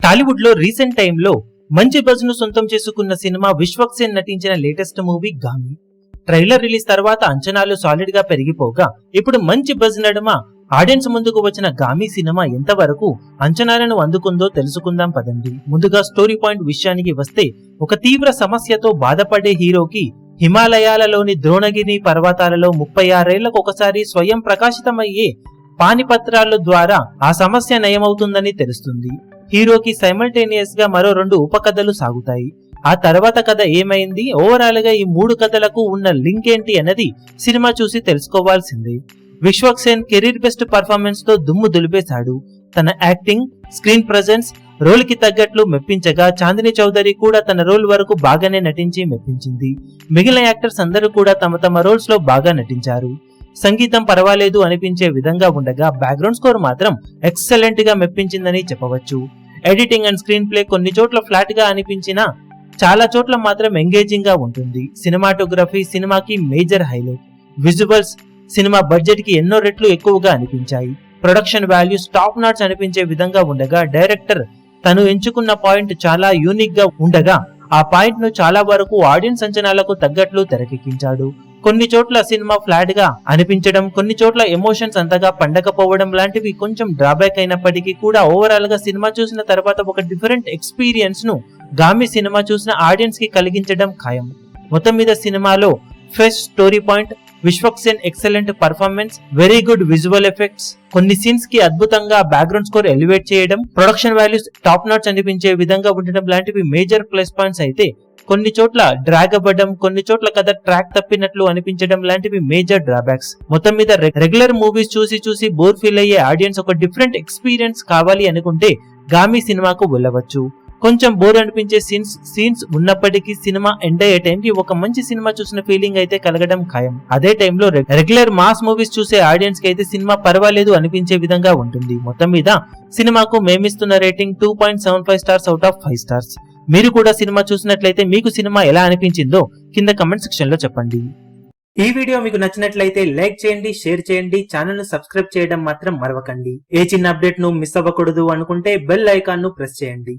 టాలీవుడ్ లో రీసెంట్ టైంలో మంచి బజ్ ను సొంతం చేసుకున్న సినిమా విశ్వక్ సేన్ నటించిన latest movie Gaami. Trailer release తర్వాత అంచనాలు సాలిడ్ గా పెరిగిపోగా ఇప్పుడు మంచి బజ్ నడుమ ఆడియన్స్ ముందుకు వచ్చిన గామి సినిమా ఎంతవరకు అంచనాలను అందుకుందో తెలుసుకుందాం పదండి. ముందుగా స్టోరీ పాయింట్ విషయానికి వస్తే, ఒక తీవ్ర సమస్యతో బాధపడే హీరోకి హిమాలయాలలోని ద్రోణగిరి పర్వతాలలో 36 ఏళ్లకు ఒకసారి స్వయం ప్రకాశితమయ్యే పానిపత్రాల ద్వారా ఆ సమస్య నయమవుతుందని తెలుస్తుంది. హీరోకి సైమల్టేనియస్ గా మరో 2 ఉపకథలు సాగుతాయి. ఆ తర్వాత కథ ఏమైంది, ఓవరాల్ గా ఈ 3 కథలకు ఉన్న లింక్ ఏంటి అన్నది సినిమా చూసి తెలుసుకోవాల్సిందే. Vishwak Sen career best performance తో దుమ్ము దులిపేశాడు. తన యాక్టింగ్, స్క్రీన్ ప్రెజెన్స్ రోల్ కి తగ్గట్లు మెప్పించగా, చాందిని చౌదరి కూడా తన రోల్ వరకు బాగానే నటించి మెప్పించింది. మిగిలిన యాక్టర్స్ అందరూ కూడా తమ తమ రోల్స్ లో బాగా నటించారు. సంగీతం పర్వాలేదు అనిపించే విధంగా ఉండగా, బ్యాక్గ్రౌండ్ స్కోర్ మాత్రం ఎక్సలెంట్ గా మెప్పించిందని చెప్పవచ్చు. ఎడిటింగ్ అండ్ స్క్రీన్ ప్లే కొన్ని చోట్ల ఫ్లాట్ గా అనిపించినా చాలా చోట్ల మాత్రం ఎంగేజింగ్ గా ఉంటుంది. సినిమాటోగ్రఫీ సినిమాకి major highlight. Visuals cinema budget కి ఎన్నో రెట్లు ఎక్కువగా అనిపించాయి. ప్రొడక్షన్ వాల్యూస్ టాప్ నాట్స్ అనిపించే విధంగా ఉండగా, డైరెక్టర్ తను ఎంచుకున్న పాయింట్ చాలా యూనిక్ గా ఉండగా, ఆ పాయింట్ ను చాలా వరకు ఆడియన్స్ అంచనాలకు తగ్గట్లు తెరకెక్కించాడు. కొన్ని చోట్ల సినిమా ఫ్లాట్ గా అనిపించడం, కొన్ని చోట్ల ఎమోషన్స్ అంతగా పండకపోవడం లాంటివి కొంచెం డ్రాబ్యాక్ అయినప్పటికీ కూడా ఓవరాల్ గా సినిమా చూసిన తర్వాత ఒక డిఫరెంట్ ఎక్స్పీరియన్స్ ను గామి సినిమా చూసిన ఆడియన్స్ కి కలిగించడం ఖాయం. మొత్తం మీద సినిమాలో fresh story point, Vishwak Sen excellent performance, very good visual effects, కొన్ని సీన్స్ కి అద్భుతంగా బ్యాక్గ్రౌండ్ స్కోర్ ఎలివేట్ చేయడం, ప్రొడక్షన్ వాల్యూస్ టాప్ నాట్స్ అనిపించే విధంగా ఉండడం లాంటివి మేజర్ ప్లస్ పాయింట్స్ అయితే, కొన్ని చోట్ల డ్రాగ్ అవ్వడం, కొన్ని చోట్ల కథ ట్రాక్ తప్పినట్లు అనిపించడం లాంటివి మేజర్ డ్రాబ్యాక్స్. మొత్తం మీద రెగ్యులర్ మూవీస్ చూసి బోర్ ఫీల్ అయ్యే ఆడియన్స్ ఒక డిఫరెంట్ ఎక్స్పీరియన్స్ కావాలి అనుకుంటే గామి సినిమాకు వెళ్ళవచ్చు. కొంచెం బోర్ అనిపించే సీన్స్ ఉన్నప్పటికీ సినిమా ఎండ్ అయ్యే టైం కి ఒక మంచి సినిమా చూసిన ఫీలింగ్ అయితే కలగడం ఖాయం. అదే టైంలో రెగ్యులర్ మాస్ మూవీస్ చూసే ఆడియన్స్ కి అయితే సినిమా పర్వాలేదు అనిపించే విధంగా ఉంటుంది. మొత్తం మీద సినిమాకు మేమిస్తున్న rating 2.75 stars out of 5 stars. మీరు కూడా సినిమా చూసినట్లయితే మీకు సినిమా ఎలా అనిపించిందో కింద కమెంట్ సెక్షన్ లో చెప్పండి. ఈ వీడియో మీకు నచ్చినట్లయితే లైక్ చేయండి, షేర్ చేయండి, ఛానల్ ను సబ్స్క్రైబ్ చేయడం మాత్రం మరవకండి. ఏ చిన్న అప్డేట్ ను మిస్ అవ్వకూడదు అనుకుంటే బెల్ ఐకాన్ ను ప్రెస్ చేయండి.